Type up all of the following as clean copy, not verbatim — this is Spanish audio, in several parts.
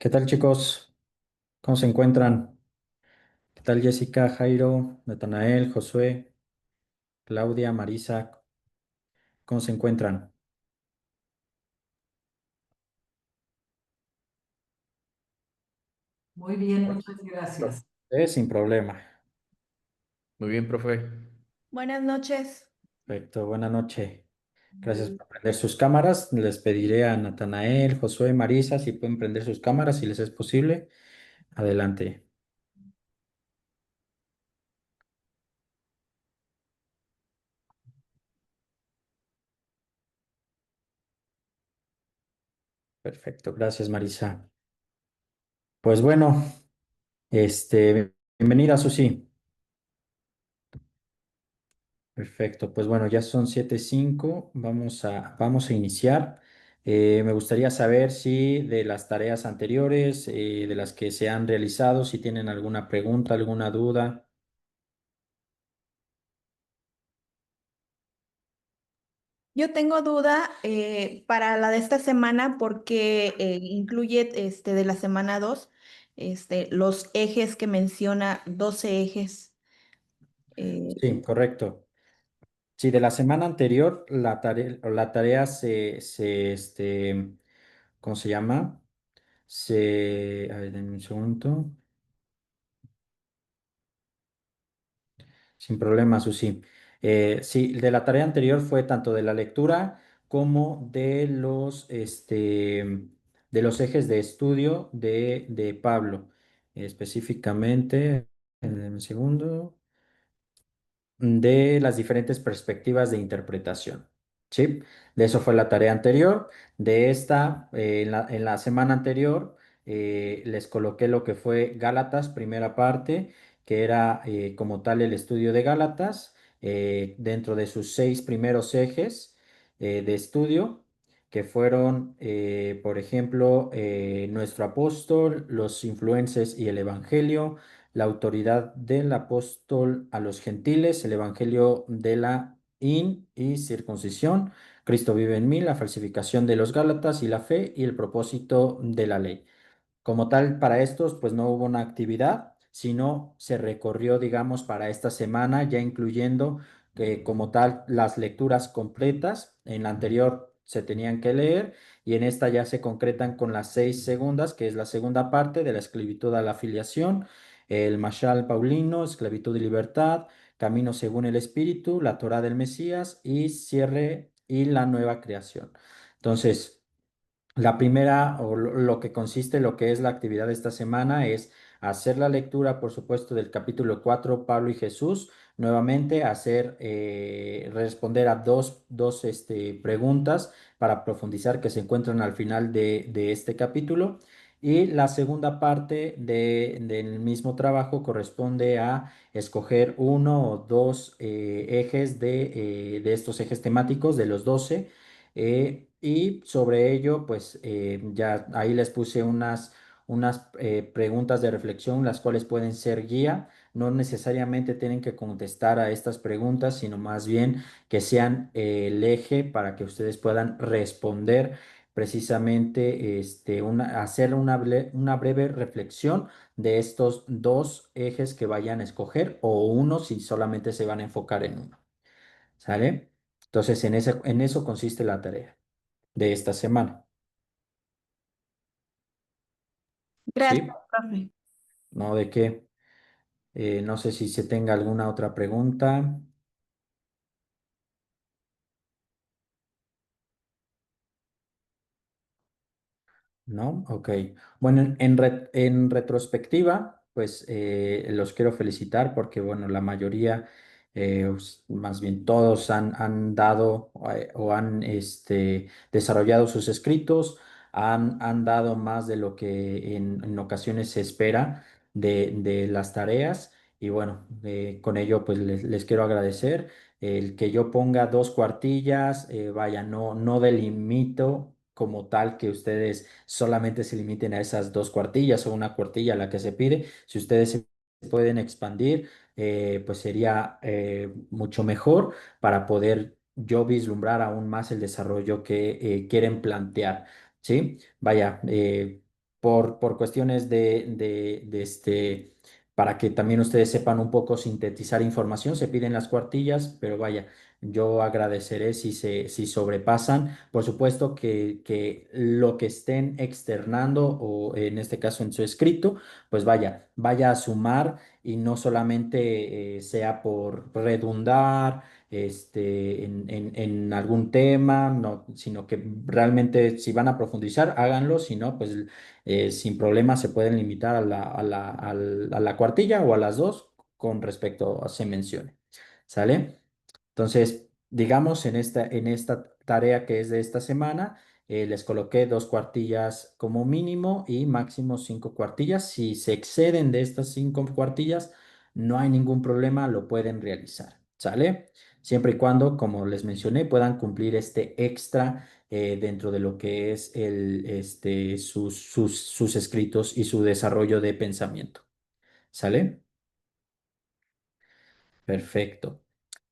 ¿Qué tal, chicos? ¿Cómo se encuentran? ¿Qué tal, Jessica, Jairo, Natanael, Josué, Claudia, Marisa? ¿Cómo se encuentran? Muy bien, muchas gracias. Sin problema. Muy bien, profe. Buenas noches. Perfecto, buena noche. Gracias por prender sus cámaras. Les pediré a Natanael, Josué, Marisa si pueden prender sus cámaras, si les es posible. Adelante. Perfecto, gracias, Marisa. Pues bueno, bienvenida, Susi. Perfecto, pues bueno, ya son 7:05. Vamos a iniciar. Me gustaría saber si de las tareas anteriores, de las que se han realizado, si tienen alguna pregunta, alguna duda. Yo tengo duda para la de esta semana porque incluye de la semana 2 los ejes que menciona, 12 ejes. eh, Sí, correcto. Sí, de la semana anterior, la tarea ¿cómo se llama? A ver, denme un segundo. Sin problema, Susi. Sí, de la tarea anterior fue tanto de la lectura como de los ejes de estudio de Pablo. Específicamente, un segundo, de las diferentes perspectivas de interpretación. ¿Sí? De eso fue la tarea anterior. De esta, en la semana anterior, les coloqué lo que fue Gálatas, primera parte, que era como tal el estudio de Gálatas, dentro de sus 6 primeros ejes de estudio, que fueron, por ejemplo, nuestro apóstol, los influencers y el evangelio, la autoridad del apóstol a los gentiles, el evangelio de la in y circuncisión, Cristo vive en mí, la falsificación de los Gálatas y la fe y el propósito de la ley. Como tal, para estos, pues no hubo una actividad, sino se recorrió, digamos, para esta semana, ya incluyendo como tal las lecturas completas. En la anterior se tenían que leer y en esta ya se concretan con las 6 segundas, que es la segunda parte de la esclavitud a la filiación, el Mashal Paulino, esclavitud y libertad, camino según el Espíritu, la Torá del Mesías y cierre y la nueva creación. Entonces, la primera, o lo que consiste, lo que es la actividad de esta semana, es hacer la lectura, por supuesto, del capítulo 4, Pablo y Jesús. Nuevamente, responder a dos preguntas para profundizar que se encuentran al final de este capítulo. Y la segunda parte del mismo trabajo corresponde a escoger uno o dos ejes de estos ejes temáticos de los 12, y sobre ello, pues ya ahí les puse unas preguntas de reflexión, las cuales pueden ser guía. No necesariamente tienen que contestar a estas preguntas, sino más bien que sean el eje para que ustedes puedan responder precisamente, hacer una breve reflexión de estos dos ejes que vayan a escoger o uno si solamente se van a enfocar en uno. ¿Sale? Entonces, en eso consiste la tarea de esta semana. Gracias, ¿Sí? profe. No de qué. No sé si se tenga alguna otra pregunta. ¿No? Ok. Bueno, en retrospectiva, pues los quiero felicitar porque, bueno, la mayoría, más bien todos han dado o han desarrollado sus escritos, han dado más de lo que en ocasiones se espera de las tareas. Y bueno, con ello, pues les quiero agradecer. El que yo ponga 2 cuartillas, vaya, no delimito como tal que ustedes solamente se limiten a esas 2 cuartillas o una cuartilla a la que se pide. Si ustedes se pueden expandir, pues sería mucho mejor para poder yo vislumbrar aún más el desarrollo que quieren plantear, ¿sí? Vaya, por cuestiones para que también ustedes sepan un poco sintetizar información, se piden las cuartillas, pero vaya, yo agradeceré si sobrepasan. Por supuesto que lo que estén externando, o en este caso en su escrito, pues vaya a sumar y no solamente sea por redundar en algún tema, no, sino que realmente si van a profundizar, háganlo, si no, pues sin problema se pueden limitar a la cuartilla o a las dos con respecto a se mencione. ¿Sale? Entonces, digamos, en esta tarea que es de esta semana, les coloqué 2 cuartillas como mínimo y máximo 5 cuartillas. Si se exceden de estas 5 cuartillas, no hay ningún problema, lo pueden realizar. ¿Sale? Siempre y cuando, como les mencioné, puedan cumplir este extra dentro de lo que es sus escritos y su desarrollo de pensamiento. ¿Sale? Perfecto.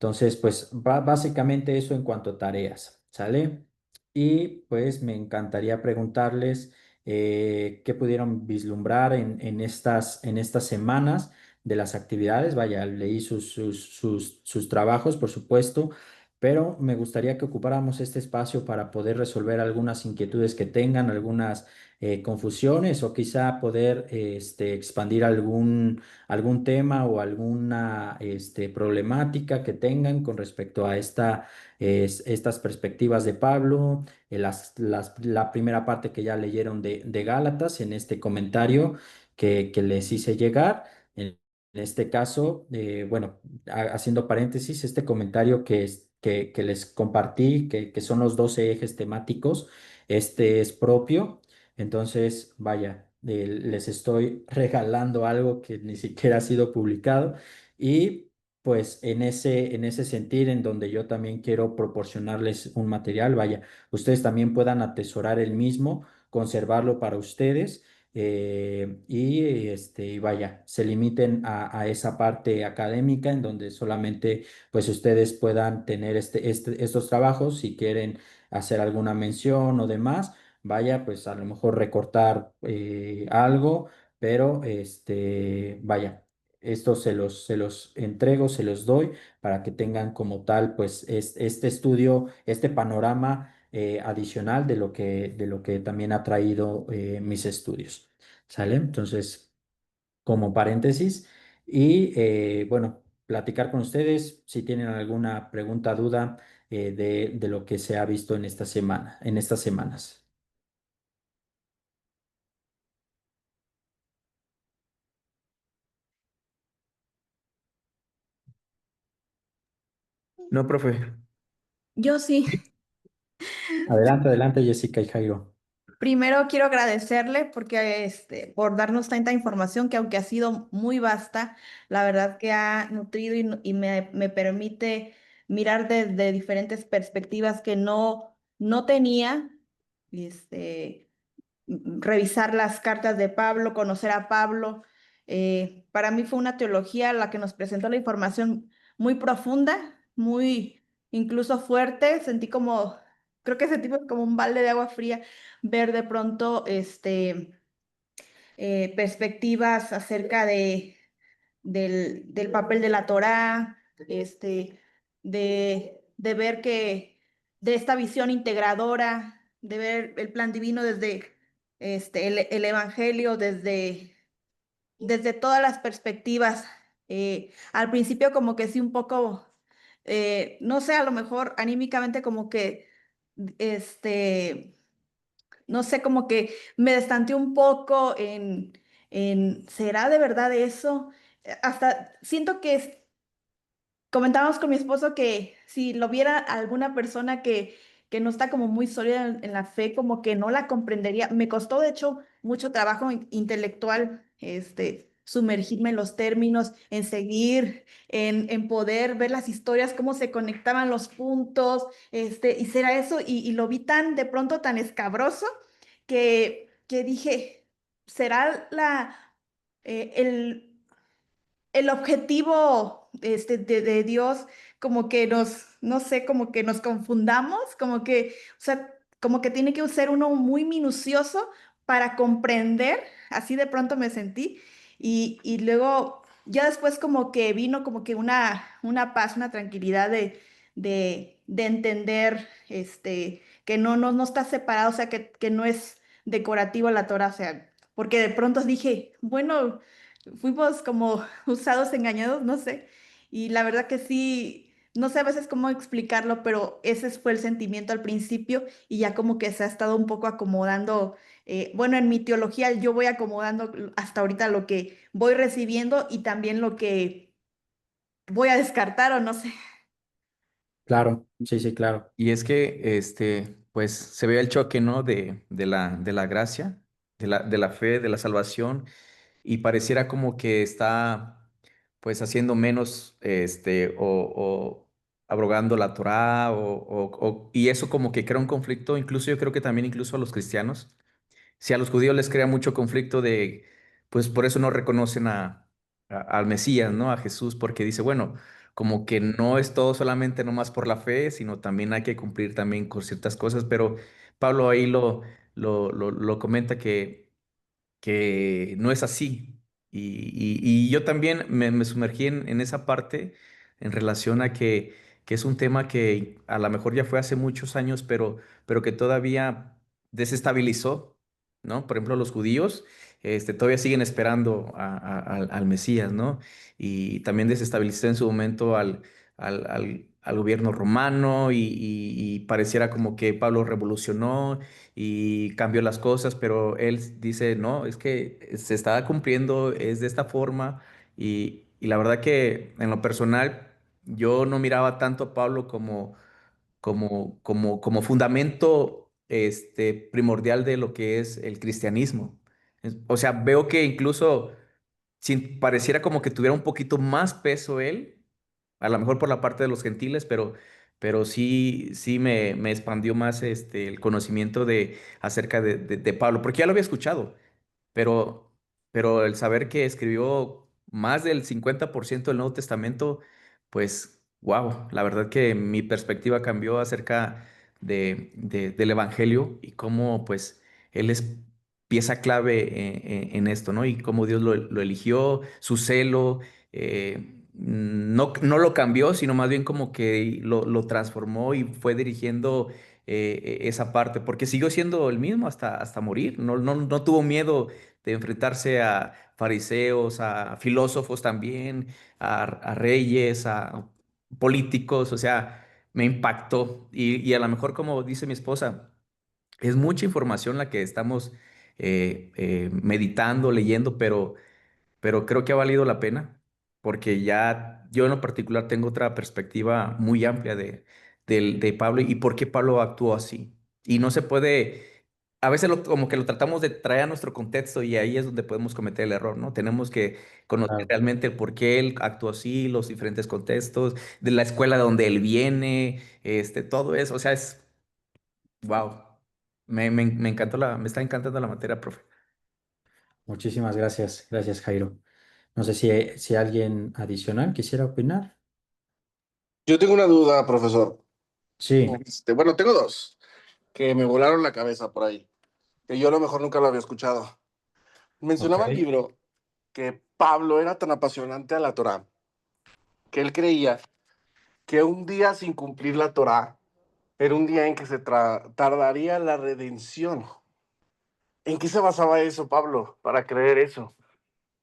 Entonces, pues básicamente eso en cuanto a tareas, ¿sale? Y pues me encantaría preguntarles qué pudieron vislumbrar en estas semanas de las actividades. Vaya, leí sus trabajos, por supuesto, pero me gustaría que ocupáramos este espacio para poder resolver algunas inquietudes que tengan, algunas confusiones o quizá poder expandir algún tema o alguna problemática que tengan con respecto a estas perspectivas de Pablo, la primera parte que ya leyeron de Gálatas en este comentario que les hice llegar. En este caso, bueno, haciendo paréntesis, este comentario que les compartí, que son los 12 ejes temáticos, este es propio. Entonces, vaya, les estoy regalando algo que ni siquiera ha sido publicado y pues en ese sentir en donde yo también quiero proporcionarles un material, vaya, ustedes también puedan atesorar el mismo, conservarlo para ustedes y vaya, se limiten a esa parte académica en donde solamente pues ustedes puedan tener estos trabajos si quieren hacer alguna mención o demás, vaya, pues a lo mejor recortar algo, pero vaya, esto se los entrego, se los doy para que tengan como tal pues este estudio, este panorama adicional de lo que también ha traído mis estudios. ¿Sale? Entonces, como paréntesis, y bueno, platicar con ustedes si tienen alguna pregunta, duda de lo que se ha visto en esta semana, en estas semanas. No, profe. Yo sí. Adelante, adelante, Jessica y Jairo. Primero quiero agradecerle porque por darnos tanta información que aunque ha sido muy vasta, la verdad que ha nutrido y me permite mirar desde diferentes perspectivas que no tenía. Este, revisar las cartas de Pablo, conocer a Pablo. Para mí fue una teología la que nos presentó la información muy profunda, muy incluso fuerte. Sentí como, creo que sentí como un balde de agua fría ver de pronto perspectivas acerca del papel de la Torá, de ver que, de esta visión integradora, de ver el plan divino desde el Evangelio, desde todas las perspectivas. Al principio como que sí un poco, no sé, a lo mejor anímicamente como que, este, no sé, como que me destanteé un poco ¿será de verdad eso? Hasta siento que comentábamos con mi esposo que si lo viera alguna persona que no está como muy sólida en la fe, como que no la comprendería. Me costó, de hecho, mucho trabajo intelectual, sumergirme en los términos, en seguir, en poder ver las historias, cómo se conectaban los puntos, y será eso, y lo vi tan, de pronto, tan escabroso, que dije, ¿será el objetivo de Dios como que no sé, como que nos confundamos, como que, o sea, como que tiene que ser uno muy minucioso para comprender, así de pronto me sentí, y luego ya después como que vino como que una paz, una tranquilidad de entender que no está separado, o sea, que no es decorativo la Torah, o sea, porque de pronto dije, bueno, fuimos como usados, engañados, no sé. Y la verdad que sí, no sé a veces cómo explicarlo, pero ese fue el sentimiento al principio y ya como que se ha estado un poco acomodando. Bueno, en mi teología yo voy acomodando hasta ahorita lo que voy recibiendo y también lo que voy a descartar o no sé. Claro, sí, sí, claro. Y es que, pues, se ve el choque, ¿no? De la gracia, de la fe, de la salvación, y pareciera como que está, pues, haciendo menos, o abrogando la Torá, y eso como que crea un conflicto, incluso yo creo que también incluso a los cristianos. Si a los judíos les crea mucho conflicto pues por eso no reconocen al Mesías, ¿no? A Jesús, porque dice, bueno, como que no es todo solamente nomás por la fe, sino también hay que cumplir también con ciertas cosas, pero Pablo ahí lo comenta que no es así. Y yo también me sumergí en esa parte en relación a que es un tema que a lo mejor ya fue hace muchos años, pero que todavía desestabilizó, ¿no? Por ejemplo, los judíos todavía siguen esperando al Mesías, ¿no? Y también desestabilizó en su momento al gobierno romano y pareciera como que Pablo revolucionó y cambió las cosas, pero él dice, no, es que se está cumpliendo, es de esta forma, y la verdad que en lo personal yo no miraba tanto a Pablo como fundamento primordial de lo que es el cristianismo. O sea, veo que incluso sin, pareciera como que tuviera un poquito más peso él, a lo mejor por la parte de los gentiles, pero sí, sí me expandió más el conocimiento acerca de Pablo, porque ya lo había escuchado. Pero, pero el saber que escribió más del 50% del Nuevo Testamento, pues, wow, la verdad que mi perspectiva cambió acerca del Evangelio y cómo, pues, él es pieza clave en esto, ¿no? Y cómo Dios lo eligió, su celo, no lo cambió, sino más bien como que lo transformó y fue dirigiendo esa parte, porque siguió siendo el mismo hasta morir, no tuvo miedo de enfrentarse a fariseos, a filósofos también, a reyes, a políticos, o sea, me impactó. Y a lo mejor, como dice mi esposa, es mucha información la que estamos meditando, leyendo, pero creo que ha valido la pena porque ya yo en lo particular tengo otra perspectiva muy amplia de Pablo y por qué Pablo actuó así. Y no se puede, a veces como que lo tratamos de traer a nuestro contexto y ahí es donde podemos cometer el error, ¿no? Tenemos que conocer Claro. realmente el por qué él actuó así, los diferentes contextos, de la escuela de donde él viene, todo eso, o sea, wow. Me encantó me está encantando la materia, profe. Muchísimas gracias. Gracias, Jairo. No sé si alguien adicional quisiera opinar. Yo tengo una duda, profesor. Sí, Bueno, tengo dos que me volaron la cabeza por ahí, que yo a lo mejor nunca lo había escuchado. ok, Mencionaba el libro que Pablo era tan apasionante a la Torá que él creía que un día sin cumplir la Torá era un día en que tardaría la redención. ¿En qué se basaba eso, Pablo, para creer eso?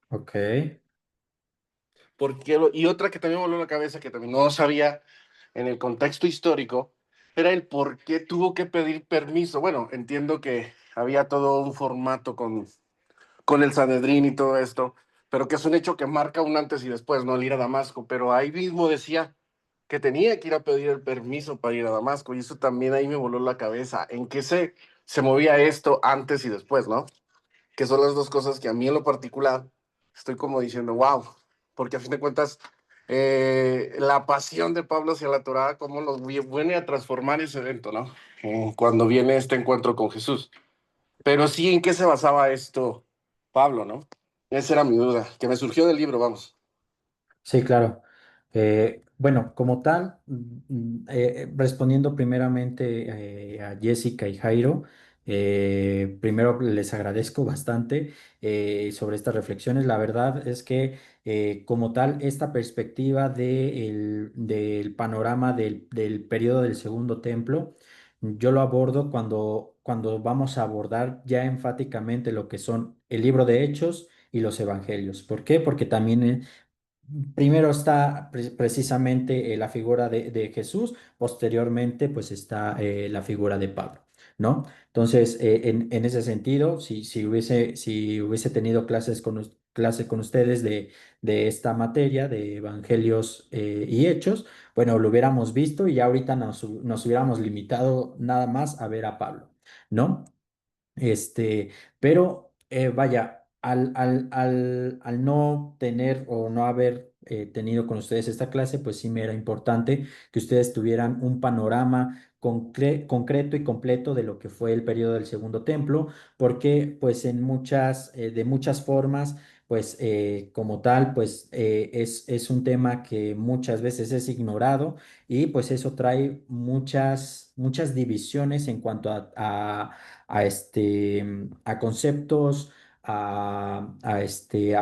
ok, Y otra que también me voló la cabeza, que también no sabía en el contexto histórico, era el por qué tuvo que pedir permiso. Bueno, entiendo que había todo un formato con el Sanedrín y todo esto, pero que es un hecho que marca un antes y después, ¿no? El ir a Damasco, pero ahí mismo decía que tenía que ir a pedir el permiso para ir a Damasco, y eso también ahí me voló la cabeza. ¿En qué se movía esto antes y después, ¿no? Que son las dos cosas que a mí en lo particular estoy como diciendo, wow, porque a fin de cuentas, la pasión de Pablo hacia la Torá, cómo nos viene a transformar ese evento, ¿no? Cuando viene este encuentro con Jesús. Pero sí, ¿en qué se basaba esto, Pablo, no? Esa era mi duda, que me surgió del libro, vamos. sí, claro. Bueno, como tal, respondiendo primeramente a Jessica y Jairo, primero les agradezco bastante sobre estas reflexiones. La verdad es que como tal, esta perspectiva del panorama del periodo del Segundo Templo, yo lo abordo cuando vamos a abordar ya enfáticamente lo que son el libro de Hechos y los Evangelios. ¿Por qué? Porque también primero está precisamente la figura de Jesús, posteriormente pues está la figura de Pablo, ¿no? Entonces, en ese sentido, si hubiese tenido clase con ustedes de esta materia de Evangelios y Hechos, bueno, lo hubiéramos visto y ya ahorita nos hubiéramos limitado nada más a ver a Pablo, ¿no? Pero vaya, al no tener o no haber tenido con ustedes esta clase, pues sí me era importante que ustedes tuvieran un panorama concreto y completo de lo que fue el periodo del Segundo Templo, porque pues de muchas formas, pues como tal, pues es un tema que muchas veces es ignorado y pues eso trae muchas divisiones en cuanto a conceptos, a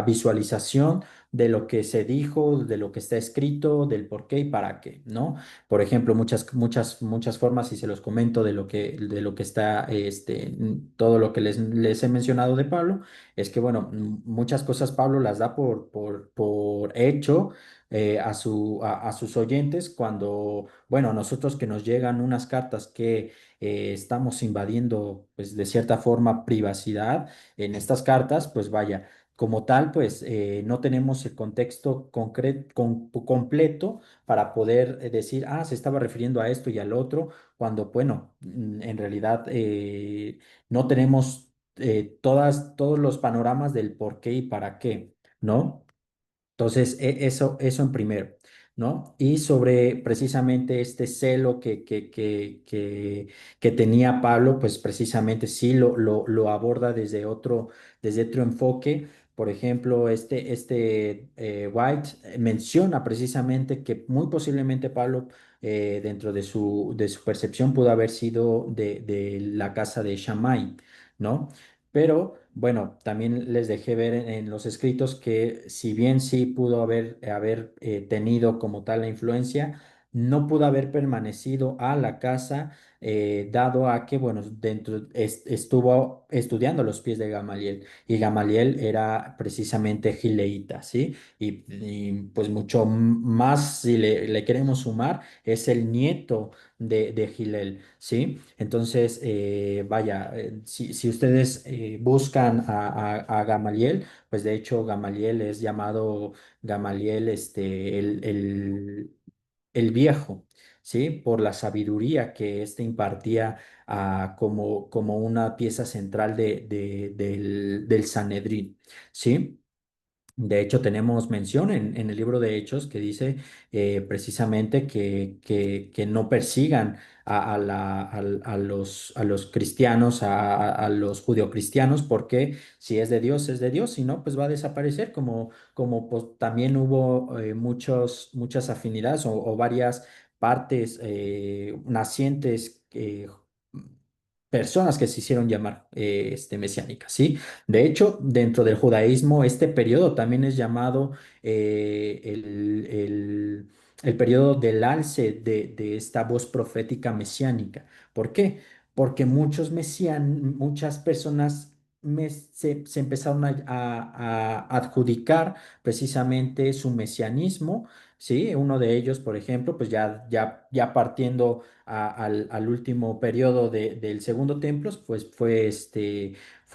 visualización de lo que se dijo, de lo que está escrito, del por qué y para qué, ¿no? Por ejemplo, muchas formas, y se los comento de lo que está, todo lo que les he mencionado de Pablo, es que, bueno, muchas cosas Pablo las da por hecho. A sus oyentes cuando, bueno, nosotros que nos llegan unas cartas que estamos invadiendo, pues de cierta forma, privacidad en estas cartas, pues vaya, como tal, pues no tenemos el contexto completo para poder decir, se estaba refiriendo a esto y al otro, cuando, bueno, en realidad no tenemos todos los panoramas del por qué y para qué, ¿no? Entonces, eso en primero, ¿no? Y sobre precisamente este celo que tenía Pablo, pues precisamente sí lo aborda desde otro enfoque. Por ejemplo, White menciona precisamente que muy posiblemente Pablo, dentro de su percepción, pudo haber sido de la casa de Shammai, ¿no? Pero bueno, también les dejé ver en los escritos que si bien sí pudo haber tenido como tal la influencia, no pudo haber permanecido a la casa, dado a que, bueno, estuvo estudiando a los pies de Gamaliel, y Gamaliel era precisamente gileíta, ¿sí? Pues mucho más, si le queremos sumar, es el nieto de Gilel, ¿sí? Entonces, vaya, si ustedes buscan a Gamaliel, pues de hecho Gamaliel es llamado Gamaliel, el viejo, ¿sí? Por la sabiduría que éste impartía, como una pieza central del Sanedrín, ¿sí? De hecho, tenemos mención en el libro de Hechos que dice, precisamente que no persigan a los cristianos, a los judeocristianos, porque si es de Dios, es de Dios; si no, pues va a desaparecer, como pues, también hubo muchas afinidades, o varias partes nacientes, personas que se hicieron llamar mesiánicas, ¿sí? De hecho, dentro del judaísmo, este periodo también es llamado, el periodo del alce de esta voz profética mesiánica. ¿Por qué? Porque muchas personas se empezaron a adjudicar precisamente su mesianismo, ¿sí? Uno de ellos, por ejemplo, pues ya partiendo al último periodo del segundo templo, pues fue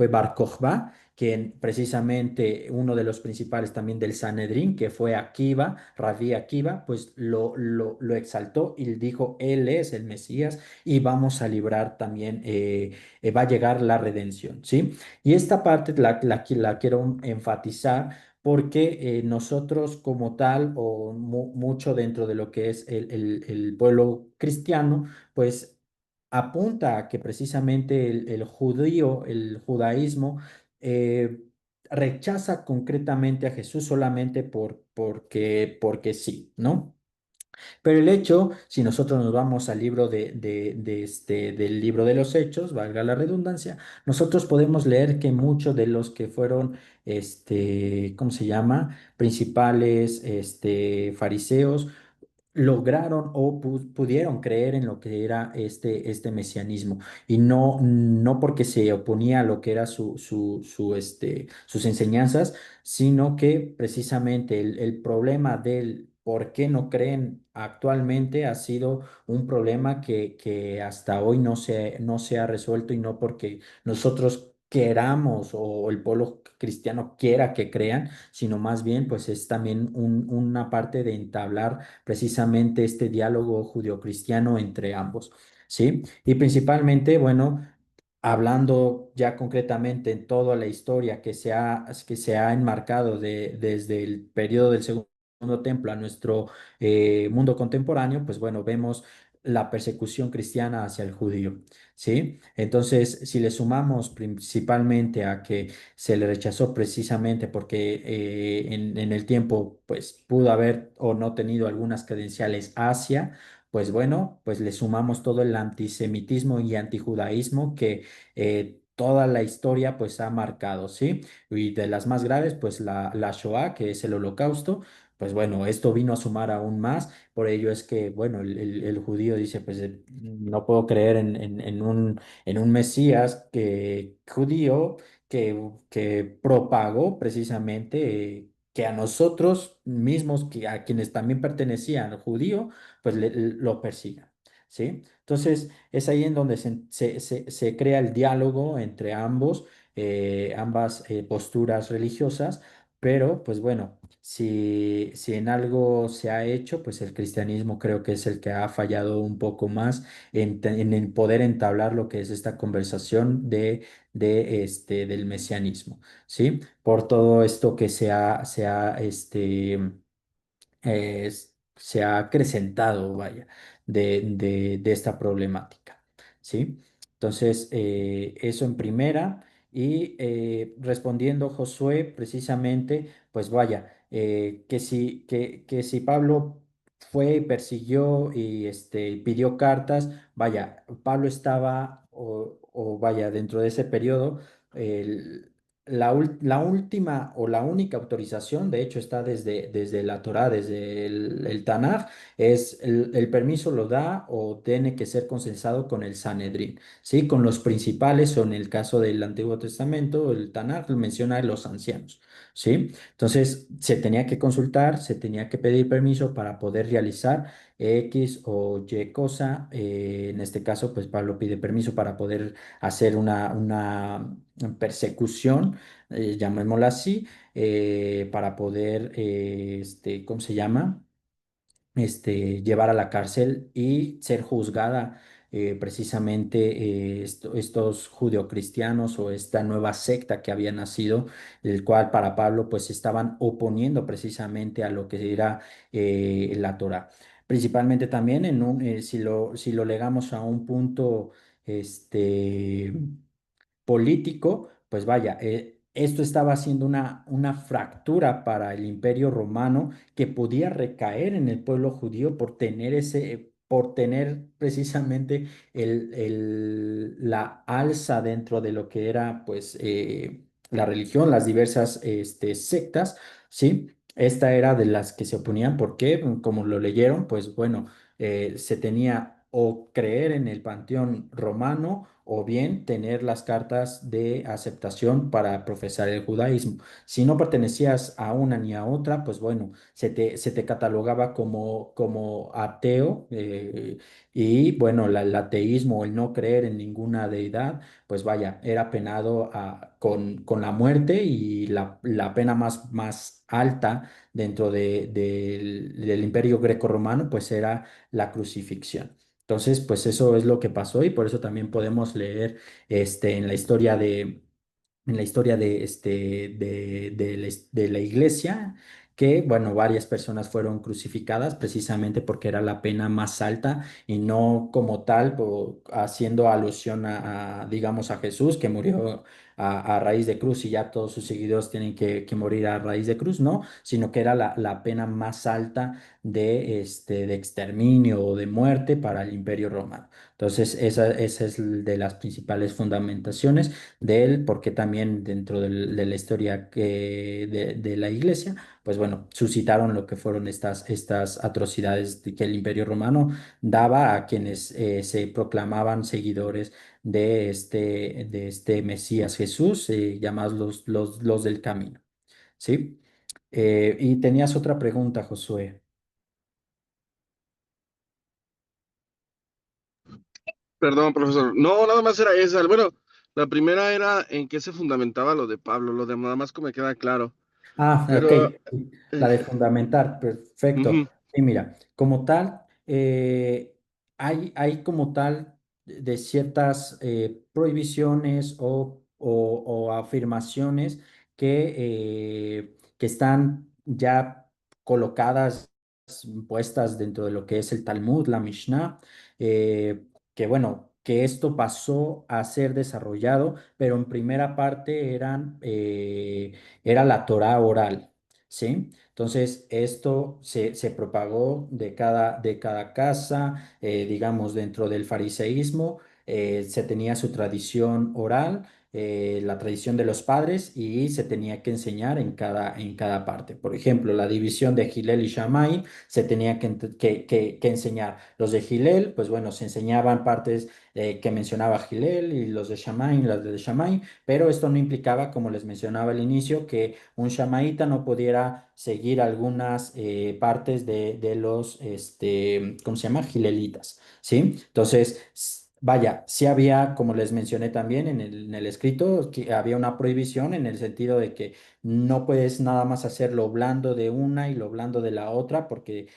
Bar Kokhba, quien precisamente uno de los principales también del Sanedrín, que fue Akiva, Rabí Akiva, pues lo exaltó y dijo, él es el Mesías y vamos a librar también, va a llegar la redención, ¿sí? Y esta parte la quiero enfatizar porque, nosotros como tal, o mucho dentro de lo que es el pueblo cristiano, pues apunta a que precisamente el judaísmo, eh, rechaza concretamente a Jesús solamente porque sí, ¿no? Pero el hecho, si nosotros nos vamos al libro del libro de los Hechos, valga la redundancia, nosotros podemos leer que muchos de los que fueron, ¿cómo se llama? Principales, fariseos, lograron o pudieron creer en lo que era este mesianismo, y no porque se oponía a lo que era sus enseñanzas, sino que precisamente el problema del por qué no creen actualmente ha sido un problema que hasta hoy no se ha resuelto, y no porque nosotros queramos o el pueblo cristiano quiera que crean, sino más bien pues es también una parte de entablar precisamente este diálogo judeocristiano entre ambos, ¿sí? Y principalmente, bueno, hablando ya concretamente en toda la historia que se ha enmarcado desde el periodo del segundo templo a nuestro, mundo contemporáneo, pues bueno, vemos la persecución cristiana hacia el judío, ¿sí? Entonces, si le sumamos principalmente a que se le rechazó precisamente porque, en el tiempo pues pudo haber o no tenido algunas credenciales hacia, pues bueno, pues le sumamos todo el antisemitismo y antijudaísmo que, toda la historia pues ha marcado, ¿sí? Y de las más graves, pues la Shoah, que es el holocausto. Pues bueno, esto vino a sumar aún más. Por ello es que, bueno, el judío dice, pues, no puedo creer en un Mesías judío, que propagó precisamente, que a nosotros mismos, a quienes también pertenecían al judío, pues lo persigan, ¿sí? Entonces, es ahí en donde se crea el diálogo entre ambas, posturas religiosas, pero pues bueno, si en algo se ha hecho, pues el cristianismo creo que es el que ha fallado un poco más en el poder entablar lo que es esta conversación del mesianismo, ¿sí? Por todo esto que se ha acrecentado, vaya, de esta problemática, ¿sí? Entonces, eso en primera. Y respondiendo Josué, precisamente, pues vaya, que si Pablo fue y persiguió y pidió cartas, vaya, Pablo estaba, o vaya, dentro de ese periodo, el- la última o la única autorización, de hecho está desde la Torá, desde el Tanaj, es el permiso lo da o tiene que ser consensado con el Sanedrín, ¿sí? Con los principales, o en el caso del Antiguo Testamento, el Tanaj menciona a los ancianos, ¿sí? Entonces se tenía que consultar, se tenía que pedir permiso para poder realizar X o Y cosa. En este caso, pues Pablo pide permiso para poder hacer una persecución, llamémosla así, para poder, ¿cómo se llama? Llevar a la cárcel y ser juzgada, precisamente, estos judeocristianos o esta nueva secta que había nacido, el cual para Pablo pues estaban oponiendo precisamente a lo que era la Torá. Principalmente también si lo legamos a un punto, este, político, pues vaya, esto estaba haciendo una fractura para el Imperio Romano que podía recaer en el pueblo judío por tener precisamente la alza dentro de lo que era, pues, la religión, las diversas, sectas, ¿sí? Esta era de las que se oponían, porque, como lo leyeron, pues bueno, se tenía o creer en el panteón romano o bien tener las cartas de aceptación para profesar el judaísmo. Si no pertenecías a una ni a otra, pues bueno, se te catalogaba como ateo, y bueno, el ateísmo o el no creer en ninguna deidad, pues vaya, era penado con la muerte, y la pena más alta dentro del Imperio Greco-Romano, pues era la crucifixión. Entonces, pues eso es lo que pasó, y por eso también podemos leer, en la historia de la iglesia, que, bueno, varias personas fueron crucificadas precisamente porque era la pena más alta, y no como tal, haciendo alusión digamos, a Jesús, que murió a raíz de cruz, y ya todos sus seguidores tienen que morir a raíz de cruz, no, sino que era la pena más alta de exterminio o de muerte para el Imperio Romano. Entonces, esa es de las principales fundamentaciones de él, porque también dentro de la historia de la iglesia, pues bueno, suscitaron lo que fueron estas atrocidades que el Imperio Romano daba a quienes se proclamaban seguidores de este Mesías Jesús, llamados los del camino, ¿sí? Y tenías otra pregunta, Josué. Perdón, profesor. No, nada más era esa. Bueno, la primera era en qué se fundamentaba lo de Pablo, lo de nada más que me queda claro. Ok, Pero, la eh, de fundamentar, perfecto. ujú, Sí, mira, como tal, hay como tal de ciertas prohibiciones o afirmaciones que están ya colocadas, puestas dentro de lo que es el Talmud, la Mishnah, que bueno, que esto pasó a ser desarrollado, pero en primera parte era la Torá oral, ¿sí? Entonces, esto se propagó de cada casa, digamos, dentro del fariseísmo, se tenía su tradición oral, la tradición de los padres, y se tenía que enseñar en cada parte. Por ejemplo, la división de Gilel y Shammai se tenía que enseñar. Los de Gilel, pues bueno, se enseñaban partes que mencionaba Gilel, y los de Shammai, las de Shammai, pero esto no implicaba, como les mencionaba al inicio, que un shamaíta no pudiera seguir algunas partes de los, ¿cómo se llama? Gilelitas, ¿sí? Entonces, Vaya, sí había, como les mencioné también en el escrito, que había una prohibición en el sentido de que no puedes nada más hacer lo blando de una y lo blando de la otra porque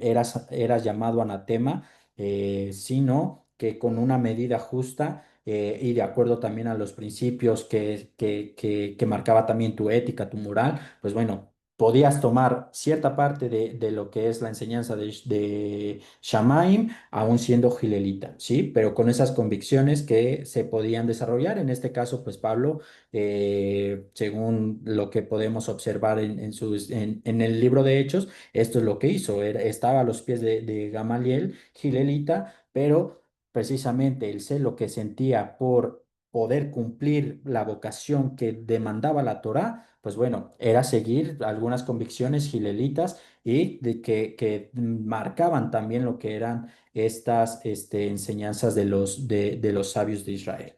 eras llamado anatema, sino que con una medida justa y de acuerdo también a los principios que marcaba también tu ética, tu moral, pues bueno, podías tomar cierta parte de lo que es la enseñanza de Shamaim aún siendo gilelita, ¿sí? Pero con esas convicciones que se podían desarrollar. En este caso, pues Pablo, según lo que podemos observar en el libro de Hechos, esto es lo que hizo. Estaba a los pies de Gamaliel, gilelita, pero precisamente el celo que sentía por poder cumplir la vocación que demandaba la Torá, pues bueno, era seguir algunas convicciones gilelitas y que marcaban también lo que eran estas enseñanzas de los sabios de Israel.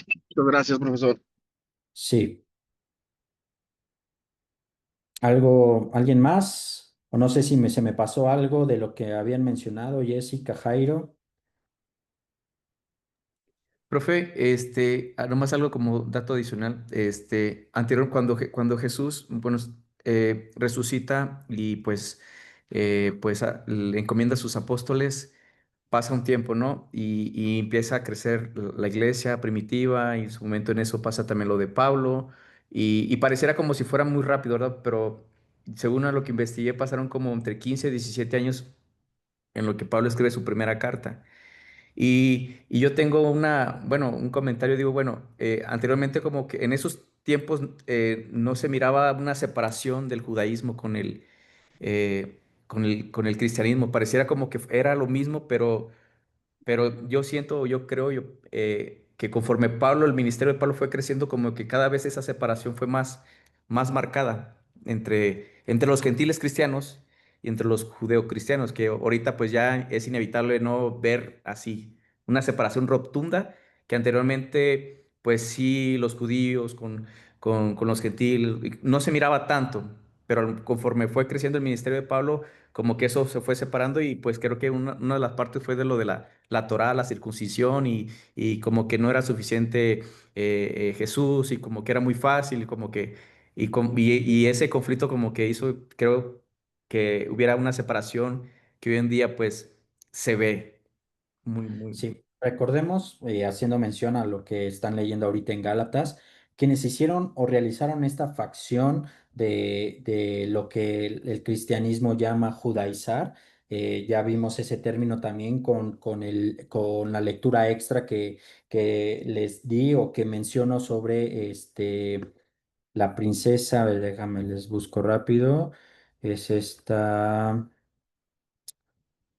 Muchas gracias, profesor. Sí, alguien más? O no sé si se me pasó algo de lo que habían mencionado Jessica, Jairo. Profe, nomás algo como dato adicional, anterior cuando Jesús, bueno, resucita y pues le encomienda a sus apóstoles, pasa un tiempo, ¿no? Y empieza a crecer la iglesia primitiva y en su momento en eso pasa también lo de Pablo y pareciera como si fuera muy rápido, ¿verdad? Pero según a lo que investigué pasaron como entre 15 y 17 años en lo que Pablo escribe su primera carta. Y yo tengo bueno, un comentario, digo, bueno, anteriormente como que en esos tiempos no se miraba una separación del judaísmo con el cristianismo, pareciera como que era lo mismo, pero yo siento, yo creo que conforme el ministerio de Pablo fue creciendo, como que cada vez esa separación fue más marcada entre los gentiles cristianos y entre los judeocristianos, que ahorita pues ya es inevitable no ver así una separación rotunda, que anteriormente pues sí los judíos con los gentiles no se miraba tanto, pero conforme fue creciendo el ministerio de Pablo, como que eso se fue separando y pues creo que una de las partes fue de lo de la Torá, la circuncisión y como que no era suficiente Jesús y como que era muy fácil y como que y ese conflicto como que hizo, creo que hubiera una separación que hoy en día pues se ve muy. Sí, recordemos, haciendo mención a lo que están leyendo ahorita en Gálatas, quienes hicieron o realizaron esta facción de lo que el cristianismo llama judaizar. Ya vimos ese término también con la lectura extra que les di o que menciono sobre la princesa. A ver, déjame, les busco rápido. Es esta.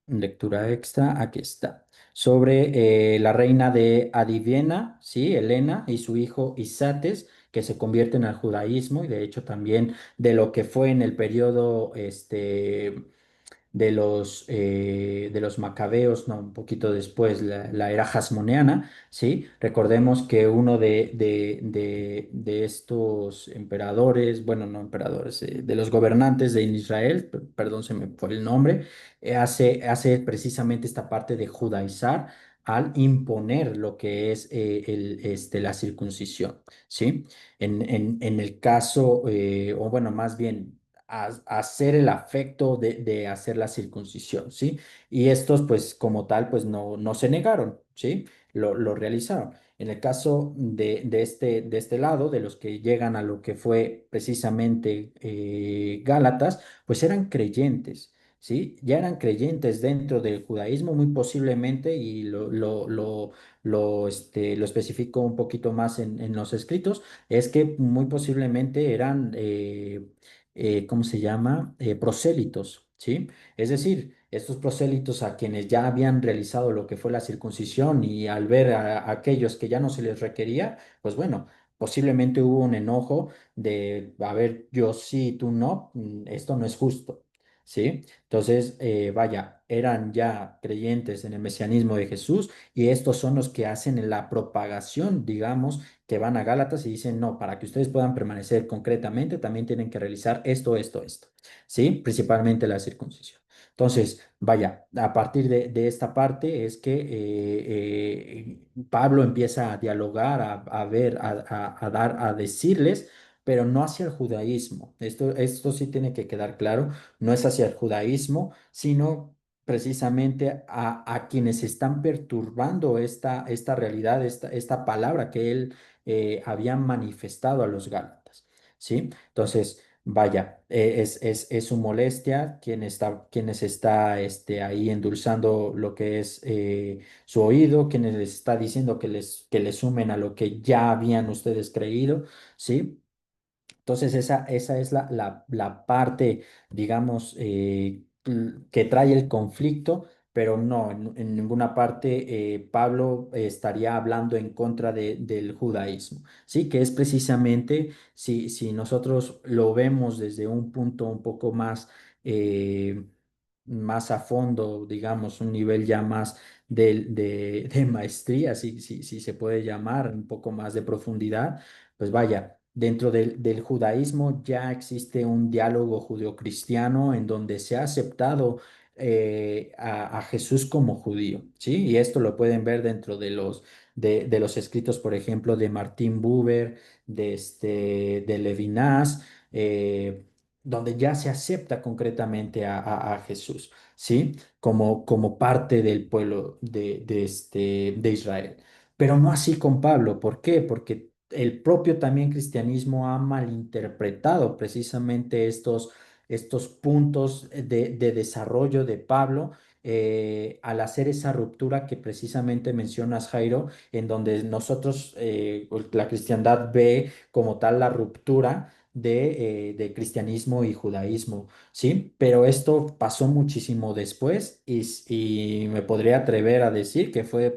Lectura extra, aquí está. Sobre la reina de Adiviena, ¿sí? Helena y su hijo Isates, que se convierten al judaísmo y de hecho también de lo que fue en el periodo de los macabeos, ¿no? Un poquito después, la era hasmoneana, ¿sí? Recordemos que uno de estos emperadores, bueno, no emperadores, de los gobernantes de Israel, perdón, se me fue el nombre, hace precisamente esta parte de judaizar al imponer lo que es la circuncisión, ¿sí? En el caso, o bueno, más bien hacer el afecto de hacer la circuncisión, ¿sí? Y estos, pues, como tal, pues no se negaron, ¿sí? Lo realizaron. En el caso de este lado, de los que llegan a lo que fue precisamente Gálatas, pues eran creyentes. ¿Sí? Ya eran creyentes dentro del judaísmo, muy posiblemente, y lo especifico un poquito más en los escritos, es que muy posiblemente eran ¿cómo se llama? Prosélitos, ¿sí? Es decir, estos prosélitos a quienes ya habían realizado lo que fue la circuncisión y al ver a aquellos que ya no se les requería, pues bueno, posiblemente hubo un enojo de, a ver, yo sí, tú no, esto no es justo, ¿sí? Entonces, vaya, eran ya creyentes en el mesianismo de Jesús y estos son los que hacen la propagación, digamos, que van a Gálatas y dicen, no, para que ustedes puedan permanecer concretamente, también tienen que realizar esto, ¿sí? Principalmente la circuncisión. Entonces, vaya, a partir de esta parte es que Pablo empieza a dialogar, a ver, a dar, a decirles, pero no hacia el judaísmo. Esto sí tiene que quedar claro, no es hacia el judaísmo, sino precisamente a quienes están perturbando esta realidad, esta palabra que él había manifestado a los Gálatas, ¿sí? Entonces, vaya, es su molestia quienes está ahí endulzando lo que es su oído, quienes les está diciendo que les sumen a lo que ya habían ustedes creído, ¿sí? Entonces, esa es la parte, digamos, que trae el conflicto, pero no, en ninguna parte Pablo estaría hablando en contra del judaísmo, ¿sí? Que es precisamente, si nosotros lo vemos desde un punto un poco más a fondo, digamos, un nivel ya más de maestría, si se puede llamar, un poco más de profundidad, pues vaya. Dentro del judaísmo ya existe un diálogo judeocristiano en donde se ha aceptado a Jesús como judío, ¿sí? Y esto lo pueden ver dentro de los escritos, por ejemplo, de Martín Buber, de Levinas, donde ya se acepta concretamente a Jesús, ¿sí? Como parte del pueblo de Israel. Pero no así con Pablo. ¿Por qué? Porque el propio también cristianismo ha malinterpretado precisamente estos puntos de desarrollo de Pablo al hacer esa ruptura que precisamente mencionas, Jairo, en donde nosotros, la cristiandad ve como tal la ruptura de cristianismo y judaísmo, ¿sí? Pero esto pasó muchísimo después y me podría atrever a decir que fue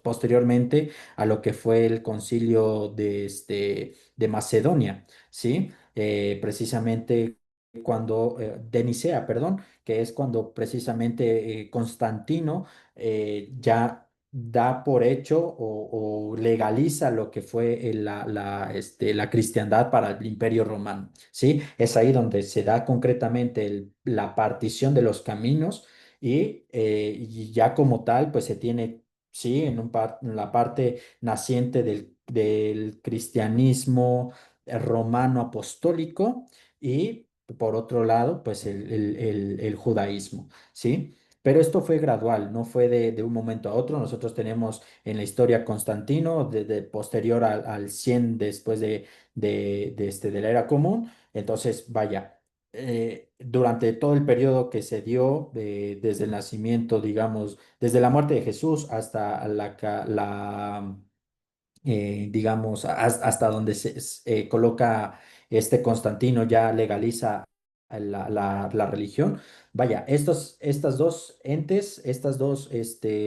posteriormente a lo que fue el concilio de Macedonia, ¿sí? Precisamente de Nicea, perdón, que es cuando precisamente Constantino ya da por hecho o legaliza lo que fue la cristiandad para el Imperio Romano, ¿sí? Es ahí donde se da concretamente la partición de los caminos y ya como tal, pues se tiene, sí, en la parte naciente del cristianismo romano apostólico y por otro lado, pues el judaísmo, ¿sí? Pero esto fue gradual, no fue de un momento a otro. Nosotros tenemos en la historia Constantino, posterior al 100 después de la era común. Entonces, vaya, durante todo el periodo que se dio, desde el nacimiento, digamos, desde la muerte de Jesús hasta digamos, hasta donde se coloca Constantino, ya legaliza la religión. Vaya, estas dos entes, estas dos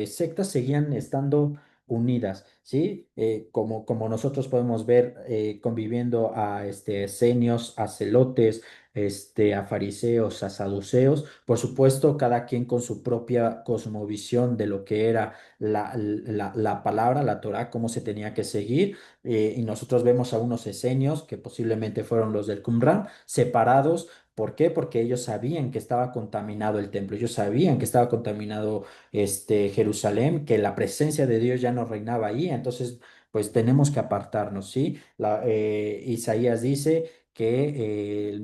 sectas seguían estando unidas, ¿sí? Como nosotros podemos ver conviviendo a esenios, a celotes, a fariseos, a saduceos, por supuesto, cada quien con su propia cosmovisión de lo que era la palabra, la Torá, cómo se tenía que seguir. Y nosotros vemos a unos esenios que posiblemente fueron los del Qumran, separados. ¿Por qué? Porque ellos sabían que estaba contaminado el templo, ellos sabían que estaba contaminado Jerusalén, que la presencia de Dios ya no reinaba ahí, entonces pues tenemos que apartarnos, ¿sí? Isaías dice que,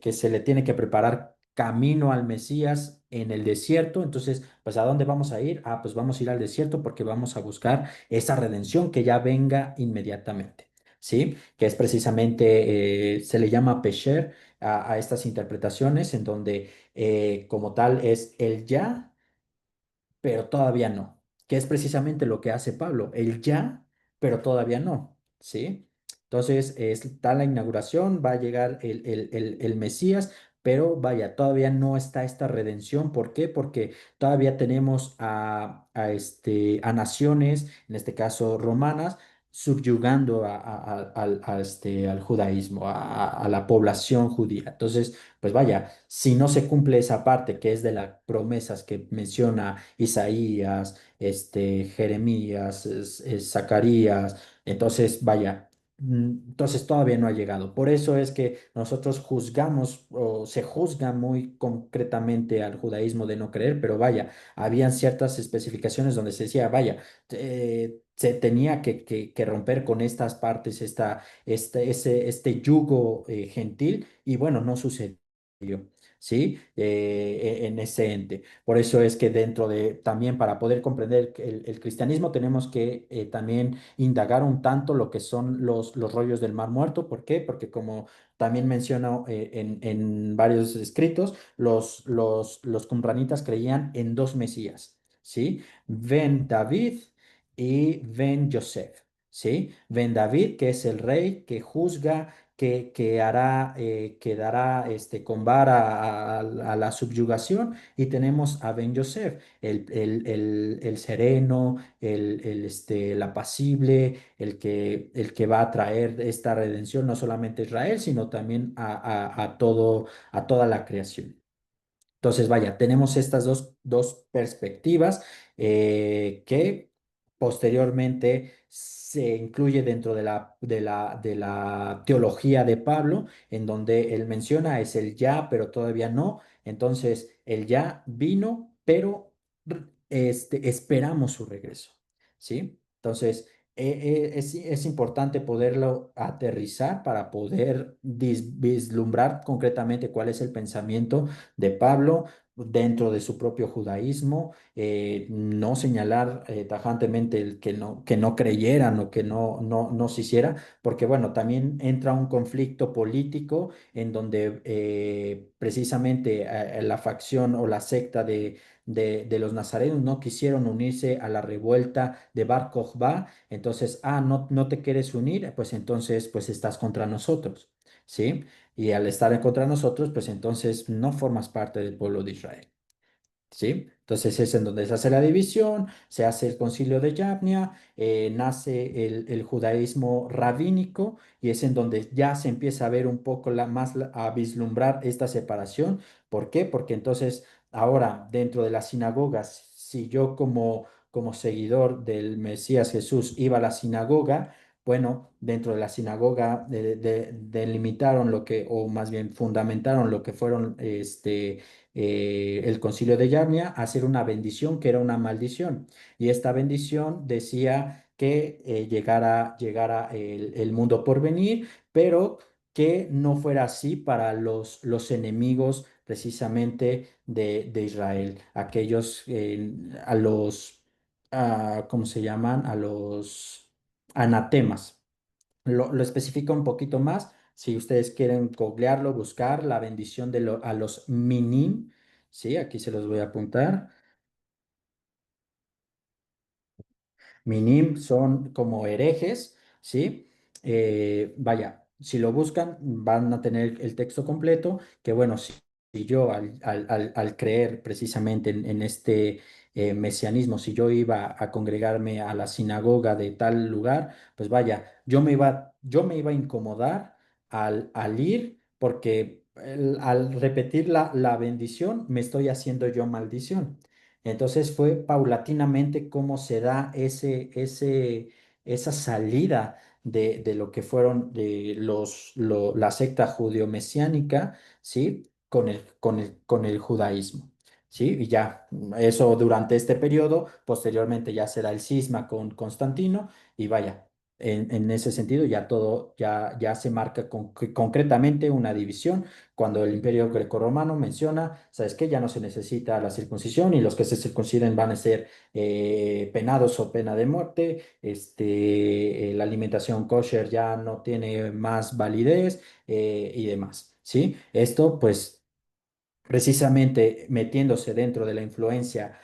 que se le tiene que preparar camino al Mesías en el desierto. Entonces, pues ¿a dónde vamos a ir? Ah, pues vamos a ir al desierto porque vamos a buscar esa redención que ya venga inmediatamente, ¿sí? Que es precisamente, se le llama Pesher a estas interpretaciones en donde como tal es el ya pero todavía no, que es precisamente lo que hace Pablo, el ya, pero todavía no, ¿sí? Entonces, está la inauguración, va a llegar el Mesías, pero vaya, todavía no está esta redención. ¿Por qué? Porque todavía tenemos a naciones, en este caso romanas, subyugando al judaísmo, a la población judía. Entonces, pues vaya, si no se cumple esa parte que es de las promesas que menciona Isaías, Jeremías, Zacarías, entonces vaya, Entonces todavía no ha llegado. Por eso es que nosotros juzgamos o se juzga muy concretamente al judaísmo de no creer, pero vaya, habían ciertas especificaciones donde se decía, vaya, se tenía que romper con estas partes, este yugo gentil, y bueno, no sucedió. ¿Sí? En ese ente. Por eso es que dentro de, también para poder comprender el cristianismo tenemos que también indagar un tanto lo que son los rollos del Mar Muerto. ¿Por qué? Porque como también menciono en varios escritos, los cumranitas creían en dos Mesías, ¿sí? Ben David y Ben Yosef, ¿sí? Ben David, que es el rey que juzga, que hará, que dará con vara a la subyugación, y tenemos a Ben Yosef, el sereno, el apacible, el que va a traer esta redención no solamente a Israel, sino también a toda la creación. Entonces, vaya, tenemos estas dos perspectivas que posteriormente se incluye dentro de la teología de Pablo, en donde él menciona es el ya, pero todavía no. Entonces, el ya vino, pero esperamos su regreso, ¿sí? Entonces, es importante poderlo aterrizar para poder vislumbrar concretamente cuál es el pensamiento de Pablo dentro de su propio judaísmo, no señalar tajantemente el que no creyeran o que no se hiciera, porque bueno, también entra un conflicto político en donde precisamente la facción o la secta de los nazarenos no quisieron unirse a la revuelta de Bar Kokhba. Entonces, no te quieres unir, pues entonces pues estás contra nosotros, ¿sí? Y al estar en contra de nosotros, pues entonces no formas parte del pueblo de Israel. ¿Sí? Entonces es en donde se hace la división, se hace el concilio de Yabnia, nace el judaísmo rabínico, y es en donde ya se empieza a ver un poco a vislumbrar esta separación. ¿Por qué? Porque entonces ahora dentro de las sinagogas, si yo como seguidor del Mesías Jesús iba a la sinagoga, bueno, dentro de la sinagoga delimitaron lo que, o más bien fundamentaron lo que fueron el concilio de Yarnia, hacer una bendición que era una maldición. Y esta bendición decía que llegara el mundo por venir, pero que no fuera así para los enemigos precisamente de Israel, aquellos, ¿cómo se llaman? A los anatemas. Lo especifica un poquito más. Si ustedes quieren googlearlo, buscar la bendición a los minim, sí, aquí se los voy a apuntar. Minim son como herejes, ¿sí? Vaya, si lo buscan, van a tener el texto completo, que bueno, si yo al creer precisamente en este mesianismo, si yo iba a congregarme a la sinagoga de tal lugar, pues vaya, yo me iba a incomodar al ir, porque al repetir la bendición, me estoy haciendo yo maldición. Entonces fue paulatinamente cómo se da esa salida de lo que fueron la secta judeo-mesiánica, ¿sí? Con el judaísmo, ¿sí? Y ya, eso durante este periodo, posteriormente ya se da el cisma con Constantino, y vaya, en ese sentido ya todo, ya se marca concretamente una división cuando el Imperio Grecorromano menciona, ¿sabes qué? Ya no se necesita la circuncisión, y los que se circunciden van a ser penados o pena de muerte. La alimentación kosher ya no tiene más validez, y demás, ¿sí? Esto, pues, precisamente metiéndose dentro de la influencia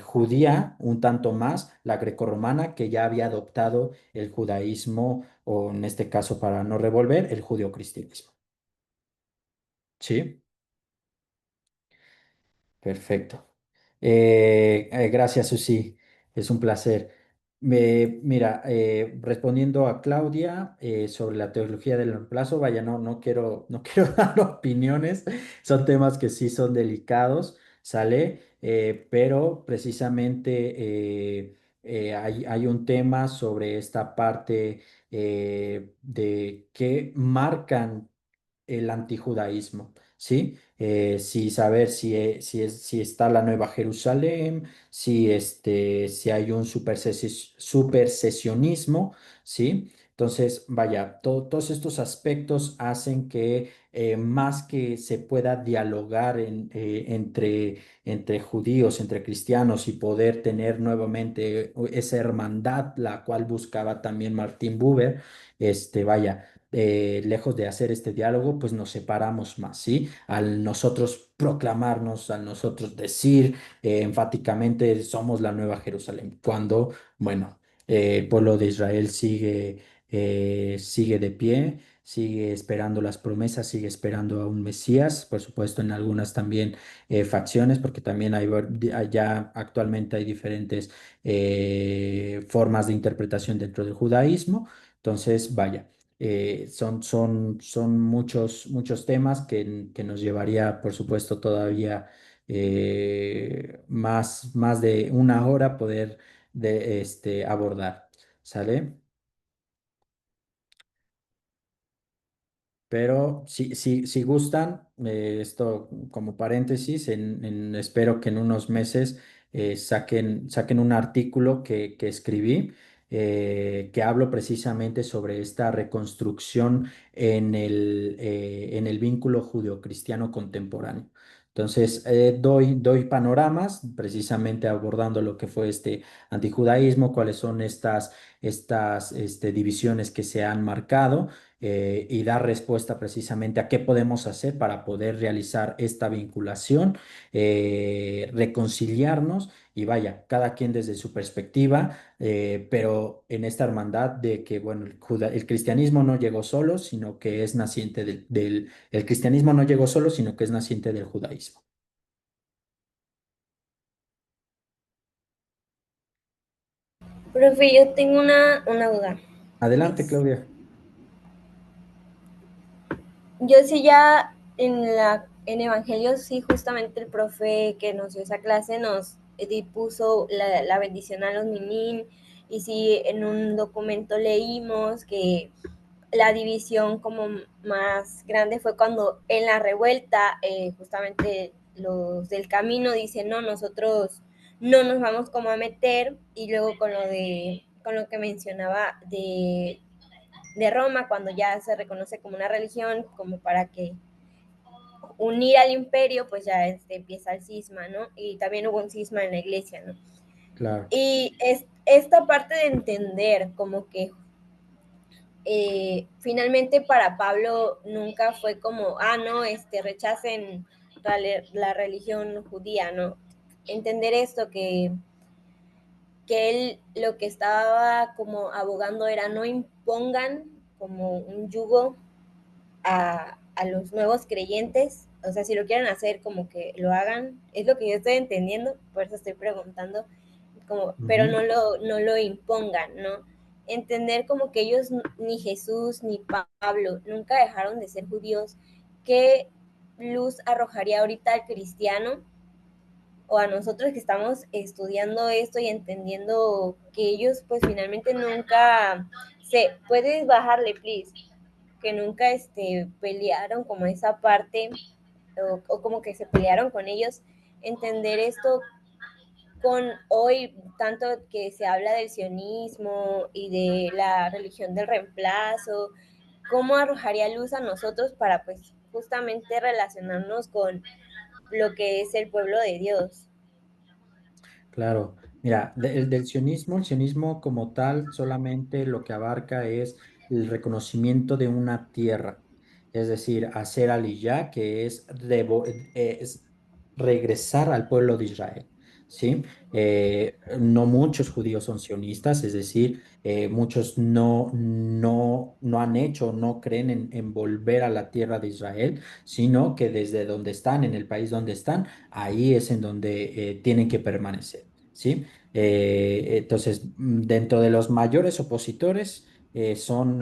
judía, un tanto más la grecorromana, que ya había adoptado el judaísmo, o en este caso, para no revolver, el judeocristianismo. ¿Sí? Perfecto. Gracias, Susi. Es un placer. Mira, respondiendo a Claudia sobre la teología del reemplazo, vaya, no quiero dar opiniones. Son temas que sí son delicados, ¿sale? Pero precisamente hay un tema sobre esta parte de que marcan el antijudaísmo, ¿sí? Sí saber si está la Nueva Jerusalén, si hay un supersesionismo, ¿sí? Entonces, vaya, todos estos aspectos hacen que más que se pueda dialogar entre judíos, entre cristianos y poder tener nuevamente esa hermandad, la cual buscaba también Martín Buber, vaya, lejos de hacer este diálogo, pues nos separamos más, ¿sí? Al nosotros proclamarnos, al nosotros decir enfáticamente somos la Nueva Jerusalén, cuando, bueno, el pueblo de Israel sigue de pie, sigue esperando las promesas, sigue esperando a un Mesías, por supuesto en algunas también facciones, porque también ya actualmente hay diferentes formas de interpretación dentro del judaísmo. Entonces, vaya, son muchos temas que nos llevaría, por supuesto, todavía más de una hora poder abordar. ¿Sale? Pero si gustan, esto como paréntesis, espero que en unos meses saquen un artículo que escribí, que hablo precisamente sobre esta reconstrucción en el vínculo judeocristiano contemporáneo. Entonces, doy panoramas, precisamente abordando lo que fue este antijudaísmo, cuáles son estas divisiones que se han marcado, y dar respuesta precisamente a qué podemos hacer para poder realizar esta vinculación, reconciliarnos y vaya, cada quien desde su perspectiva, pero en esta hermandad de que, bueno, el cristianismo no llegó solo, sino que es naciente el cristianismo no llegó solo, sino que es naciente del judaísmo. Profe, yo tengo una duda. Adelante, Claudia. Yo sí ya en Evangelios, sí, justamente el profe que nos dio esa clase nos puso la bendición a los ninín, y sí en un documento leímos que la división como más grande fue cuando en la revuelta justamente los del camino dicen, no, nosotros no nos vamos como a meter, y luego con lo que mencionaba de Roma, cuando ya se reconoce como una religión, como para que unir al imperio, pues ya empieza el cisma, ¿no? Y también hubo un cisma en la iglesia, ¿no? Claro, Y esta parte de entender como que finalmente para Pablo nunca fue como, no, rechacen la religión judía, ¿no? Entender esto, que él lo que estaba como abogando era no impongan como un yugo a los nuevos creyentes, o sea, si lo quieren hacer, como que lo hagan, es lo que yo estoy entendiendo, por eso estoy preguntando, como, pero ujú, no lo impongan, ¿no? Entender como que ellos, ni Jesús, ni Pablo, nunca dejaron de ser judíos. ¿Qué luz arrojaría ahorita al cristiano o a nosotros que estamos estudiando esto y entendiendo que ellos pues finalmente nunca puedes bajarle, please, que nunca pelearon como esa parte, o como que se pelearon con ellos? Entender esto con hoy, tanto que se habla del sionismo y de la religión del reemplazo, ¿cómo arrojaría luz a nosotros para pues justamente relacionarnos con lo que es el pueblo de Dios? claro. Mira, el sionismo como tal solamente lo que abarca es el reconocimiento de una tierra, es decir, hacer aliyá, que es regresar al pueblo de Israel, ¿sí? No muchos judíos son sionistas, es decir, muchos no han hecho, no creen en volver a la tierra de Israel, sino que desde donde están, en el país donde están, ahí es en donde tienen que permanecer, ¿sí? Entonces, dentro de los mayores opositores son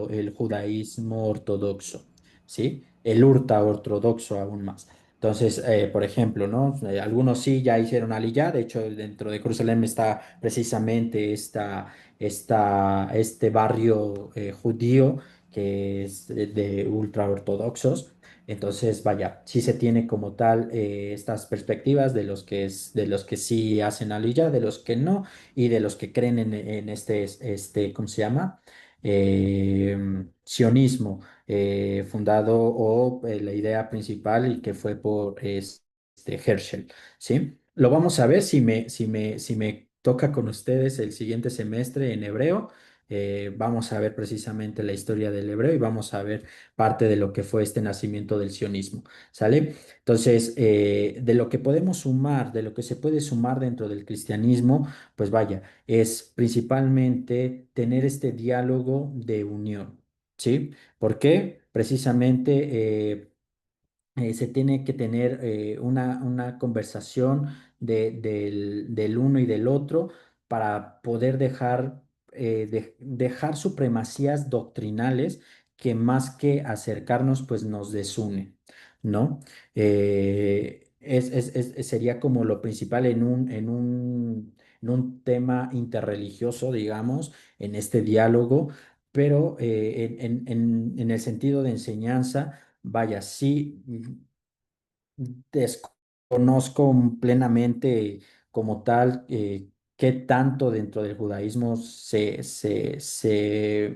el judaísmo ortodoxo, ¿sí? El urta ortodoxo aún más. Entonces, por ejemplo, ¿no? Algunos sí ya hicieron Aliyah, de hecho, dentro de Jerusalén está precisamente este barrio judío que es de ultraortodoxos. Entonces, vaya, sí se tiene como tal estas perspectivas de los de los que sí hacen Aliyah, de los que no, y de los que creen en ¿cómo se llama? Sionismo fundado o la idea principal y que fue por Herschel, ¿sí? Lo vamos a ver si me toca con ustedes el siguiente semestre en hebreo. Vamos a ver precisamente la historia del hebreo y vamos a ver parte de lo que fue este nacimiento del sionismo, ¿sale? Entonces, de lo que podemos sumar, de lo que se puede sumar dentro del cristianismo, pues vaya, es principalmente tener este diálogo de unión, ¿sí? ¿Por qué? Precisamente se tiene que tener una conversación del uno y del otro para poder dejar supremacías doctrinales que más que acercarnos, pues nos desunen, ¿no? Sería como lo principal en un tema interreligioso, digamos, en este diálogo, pero en el sentido de enseñanza. Vaya, sí, desconozco plenamente como tal qué tanto dentro del judaísmo se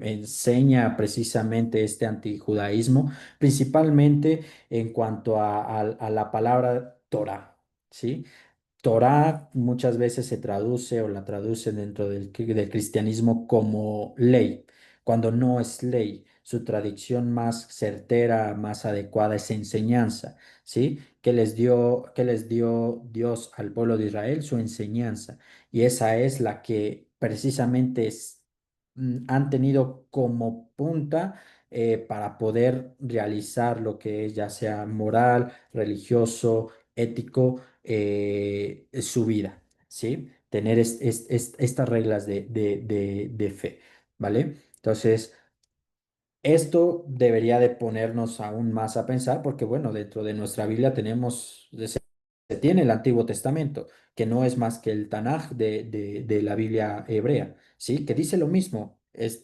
enseña precisamente este antijudaísmo, principalmente en cuanto a la palabra Torah, ¿sí? Torá muchas veces se traduce o la traduce dentro del cristianismo como ley, cuando no es ley. Su tradición más certera, más adecuada es enseñanza, ¿sí? ¿Qué les dio Dios al pueblo de Israel? Su enseñanza. Y esa es la que precisamente han tenido como punta para poder realizar lo que es ya sea moral, religioso, ético su vida, ¿sí? Tener estas reglas de fe, ¿vale? Entonces, esto debería de ponernos aún más a pensar porque, bueno, dentro de nuestra Biblia se tiene el Antiguo Testamento, que no es más que el Tanaj de la Biblia hebrea, ¿sí? Que dice lo mismo.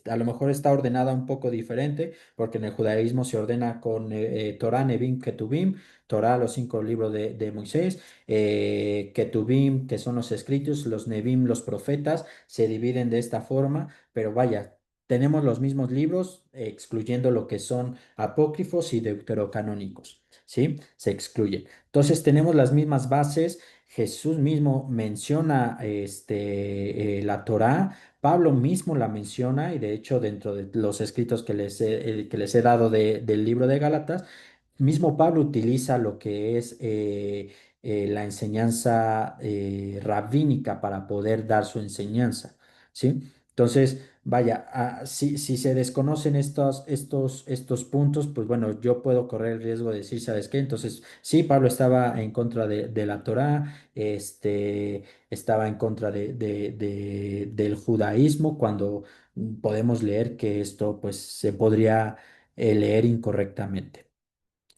A lo mejor está ordenada un poco diferente, porque en el judaísmo se ordena con Torah, Nevim, Ketuvim, Torah, los 5 libros de Moisés, Ketuvim, que son los escritos, los Nevim, los profetas, se dividen de esta forma, pero vaya, tenemos los mismos libros, excluyendo lo que son apócrifos y deuterocanónicos, ¿sí? Se excluyen. Entonces tenemos las mismas bases. Jesús mismo menciona la Torá, Pablo mismo la menciona y de hecho dentro de los escritos que les he dado del libro de Gálatas, mismo Pablo utiliza lo que es la enseñanza rabínica para poder dar su enseñanza, ¿sí? Entonces, vaya, si se desconocen estos puntos, pues bueno, yo puedo correr el riesgo de decir, ¿sabes qué? Entonces, sí, Pablo estaba en contra de la Torá, estaba en contra del judaísmo, cuando podemos leer que esto, pues, se podría leer incorrectamente.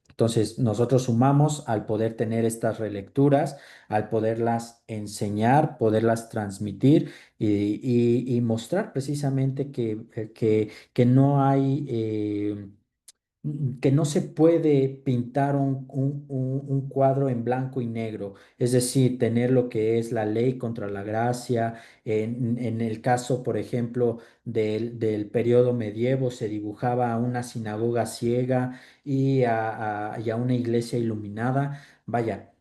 Entonces, nosotros sumamos al poder tener estas relecturas, al poderlas enseñar, poderlas transmitir y mostrar precisamente que no hay, que no se puede pintar un cuadro en blanco y negro, es decir, tener lo que es la ley contra la gracia. En el caso, por ejemplo, del periodo medievo, se dibujaba a una sinagoga ciega y a una iglesia iluminada. Vaya,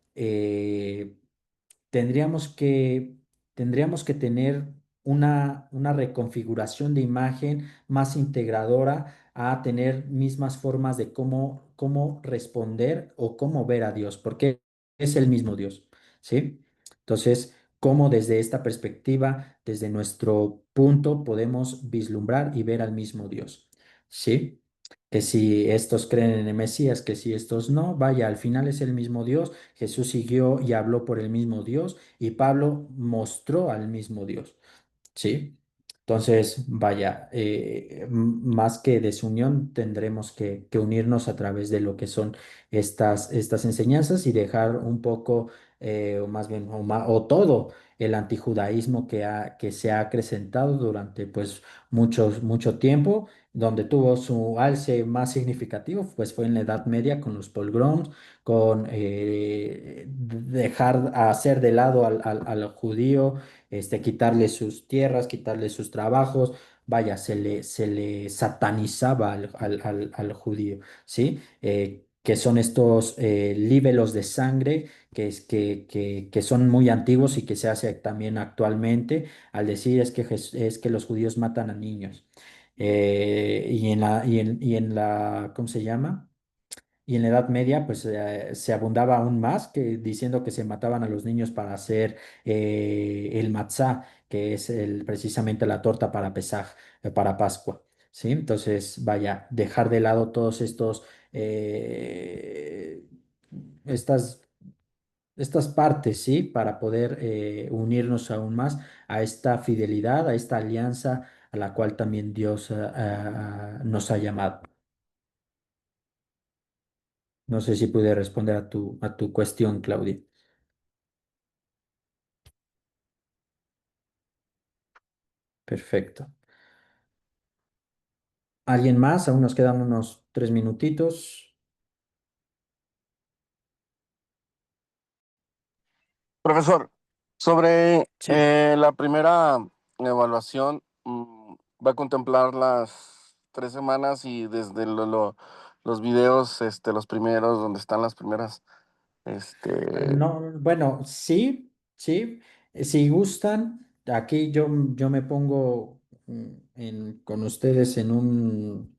tendríamos que, tendríamos que tener una reconfiguración de imagen más integradora a tener mismas formas de cómo responder o cómo ver a Dios, porque es el mismo Dios, ¿sí? Entonces, cómo desde esta perspectiva, desde nuestro punto, podemos vislumbrar y ver al mismo Dios, ¿sí? Que si estos creen en el Mesías, que si estos no, vaya, al final es el mismo Dios. Jesús siguió y habló por el mismo Dios y Pablo mostró al mismo Dios, ¿sí? Entonces, vaya, más que desunión, tendremos que unirnos a través de lo que son estas enseñanzas y dejar un poco, o más bien, o todo el antijudaísmo que se ha acrecentado durante pues mucho tiempo, donde tuvo su alce más significativo, pues fue en la Edad Media con los pogroms, con dejar hacer de lado al judío, quitarle sus tierras, quitarle sus trabajos, vaya, se le satanizaba al judío, ¿sí? Que son estos libelos de sangre que son muy antiguos y que se hace también actualmente al decir es que los judíos matan a niños. Y en la, ¿cómo se llama? Y en la Edad Media, pues se abundaba aún más que diciendo que se mataban a los niños para hacer el matzá, que es precisamente la torta para Pesaj, para Pascua. ¿Sí? Entonces, vaya, dejar de lado todos eh, estas, estas partes, ¿sí? Para poder unirnos aún más a esta fidelidad, a esta alianza a la cual también Dios nos ha llamado. No sé si pude responder a tu cuestión, Claudia. Perfecto. ¿Alguien más? Aún nos quedan unos 3 minutitos. Profesor, sobre Sí. la primera evaluación, va a contemplar las 3 semanas y desde los videos, los primeros, donde están las primeras, este, No, bueno, sí, sí. Si gustan, aquí yo me pongo con ustedes en un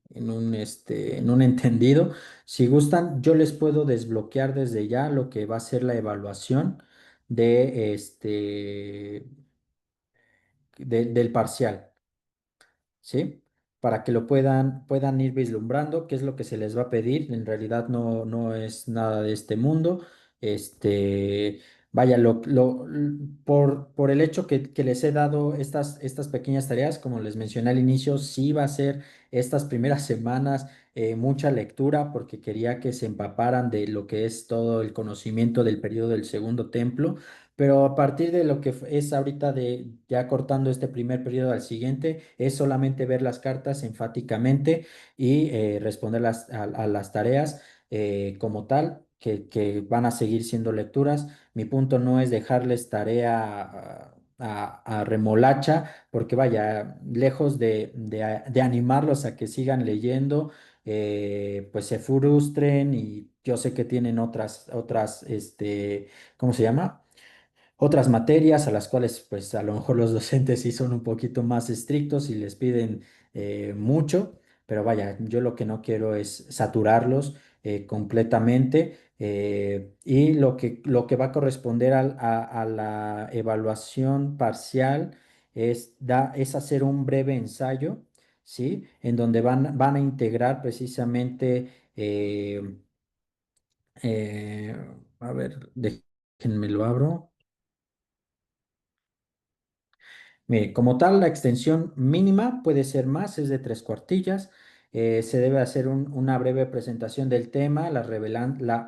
entendido. Si gustan, yo les puedo desbloquear desde ya lo que va a ser la evaluación del parcial. ¿Sí? Para que lo puedan ir vislumbrando qué es lo que se les va a pedir. En realidad no es nada de este mundo. Vaya, por el hecho que les he dado estas pequeñas tareas, como les mencioné al inicio, sí va a ser estas primeras semanas mucha lectura porque quería que se empaparan de lo que es todo el conocimiento del periodo del Segundo Templo. Pero a partir de lo que es ahorita de ya cortando este primer periodo al siguiente, es solamente ver las cartas enfáticamente y responder a las tareas como tal, que van a seguir siendo lecturas. Mi punto no es dejarles tarea a remolacha, porque vaya, lejos de animarlos a que sigan leyendo, pues se frustren y yo sé que tienen otras, ¿cómo se llama? Otras materias a las cuales pues a lo mejor los docentes sí son un poquito más estrictos y les piden mucho, pero vaya, yo lo que no quiero es saturarlos completamente, y lo que va a corresponder a la evaluación parcial es hacer un breve ensayo, ¿sí? En donde van a integrar precisamente, eh, a ver, déjenme lo abro. Mire, como tal, la extensión mínima puede ser más, es de 3 cuartillas. Se debe hacer una breve presentación del tema, la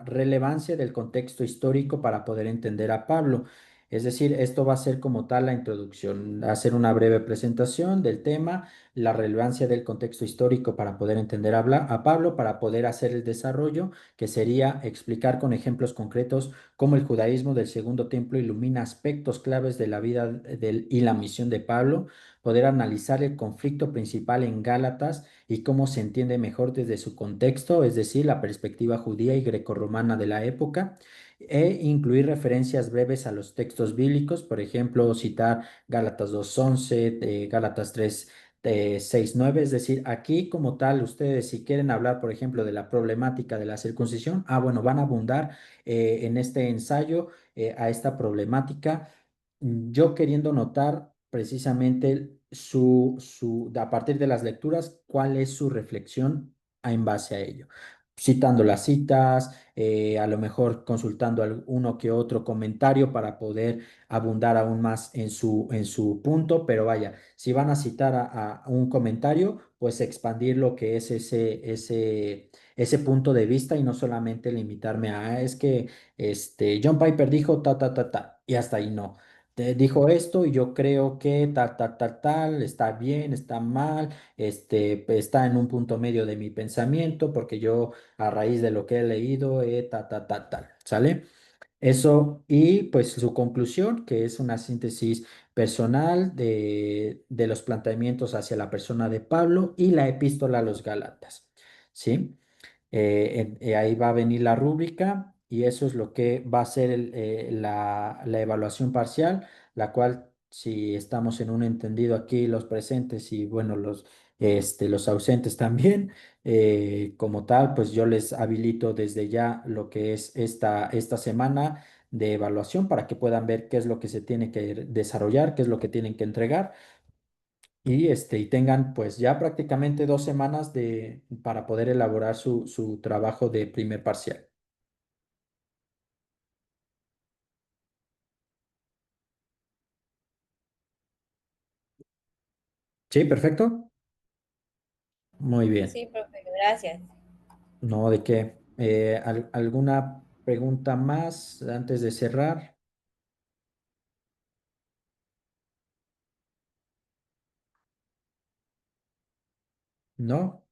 relevancia del contexto histórico para poder entender a Pablo. Es decir, esto va a ser como tal la introducción, hacer una breve presentación del tema, la relevancia del contexto histórico para poder entender a Pablo, para poder hacer el desarrollo, que sería explicar con ejemplos concretos cómo el judaísmo del Segundo Templo ilumina aspectos claves de la vida y la misión de Pablo, poder analizar el conflicto principal en Gálatas y cómo se entiende mejor desde su contexto, es decir, la perspectiva judía y grecorromana de la época, e incluir referencias breves a los textos bíblicos, por ejemplo, citar Gálatas 2:11, Gálatas 6:9, es decir, aquí como tal, ustedes si quieren hablar, por ejemplo, de la problemática de la circuncisión, bueno, van a abundar en este ensayo a esta problemática, yo queriendo notar precisamente a partir de las lecturas, cuál es su reflexión en base a ello. citando las citas, a lo mejor consultando uno que otro comentario para poder abundar aún más en su punto, pero vaya, si van a citar a un comentario, pues expandir lo que es ese punto de vista y no solamente limitarme a, "Ah, es que John Piper dijo ta, ta, ta, ta", y hasta ahí no. Dijo esto y yo creo que tal, tal, tal, tal, está bien, está mal, está en un punto medio de mi pensamiento, porque yo a raíz de lo que he leído, tal, ¿sale? Eso y pues su conclusión, que es una síntesis personal de los planteamientos hacia la persona de Pablo y la epístola a los Gálatas, ¿sí? Ahí va a venir la rúbrica y eso es lo que va a ser la evaluación parcial, la cual si estamos en un entendido aquí los presentes y bueno, los ausentes también, como tal, pues yo les habilito desde ya lo que es esta semana de evaluación para que puedan ver qué es lo que se tiene que desarrollar, qué es lo que tienen que entregar y tengan pues ya prácticamente 2 semanas para poder elaborar su trabajo de primer parcial. ¿Sí? ¿Perfecto? Muy bien. Sí, profe, gracias. No, ¿de qué? ¿Alguna pregunta más antes de cerrar? ¿No?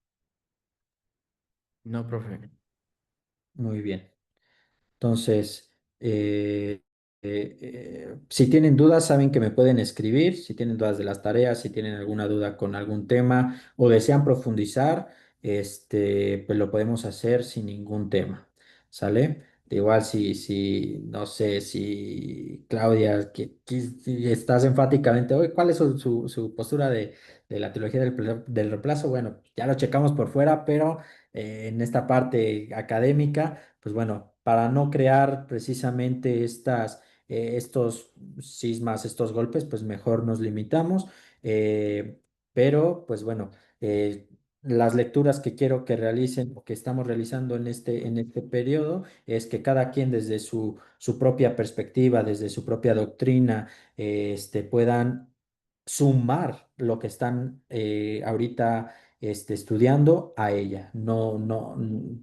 No, profe. Muy bien. Entonces, si tienen dudas, saben que me pueden escribir, si tienen dudas de las tareas, si tienen alguna duda con algún tema o desean profundizar, pues lo podemos hacer sin ningún tema, ¿sale? De igual no sé, si Claudia, si estás enfáticamente hoy, ¿cuál es su postura de la teología del reemplazo? Bueno, ya lo checamos por fuera, pero en esta parte académica pues bueno, para no crear precisamente estos sismas, estos golpes, pues mejor nos limitamos. eh, pero, pues bueno, eh, las lecturas que quiero que realicen o que estamos realizando en este periodo es que cada quien desde su propia perspectiva, desde su propia doctrina, puedan sumar lo que están ahorita estudiando a ella. No, no,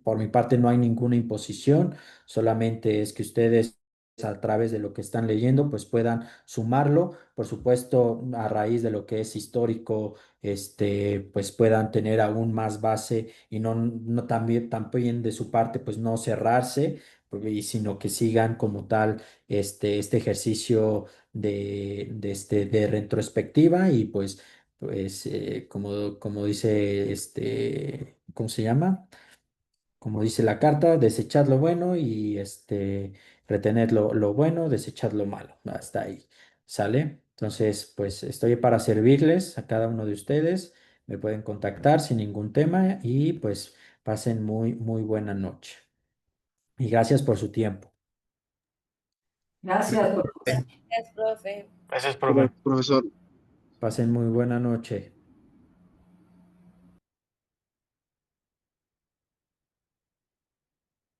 por mi parte no hay ninguna imposición, solamente es que ustedes a través de lo que están leyendo, pues puedan sumarlo, por supuesto, a raíz de lo que es histórico, pues puedan tener aún más base y no también de su parte, pues no cerrarse, sino que sigan como tal este ejercicio de retrospectiva y pues como dice ¿cómo se llama? Como dice la carta, desechad lo bueno y retened lo bueno, desechad lo malo. Hasta ahí, ¿sale? Entonces, pues estoy para servirles a cada uno de ustedes. Me pueden contactar sin ningún tema y pues pasen muy, muy buena noche. Y gracias por su tiempo. Gracias, profe. Gracias, profe. Gracias, profe. Profesor. Pasen muy buena noche.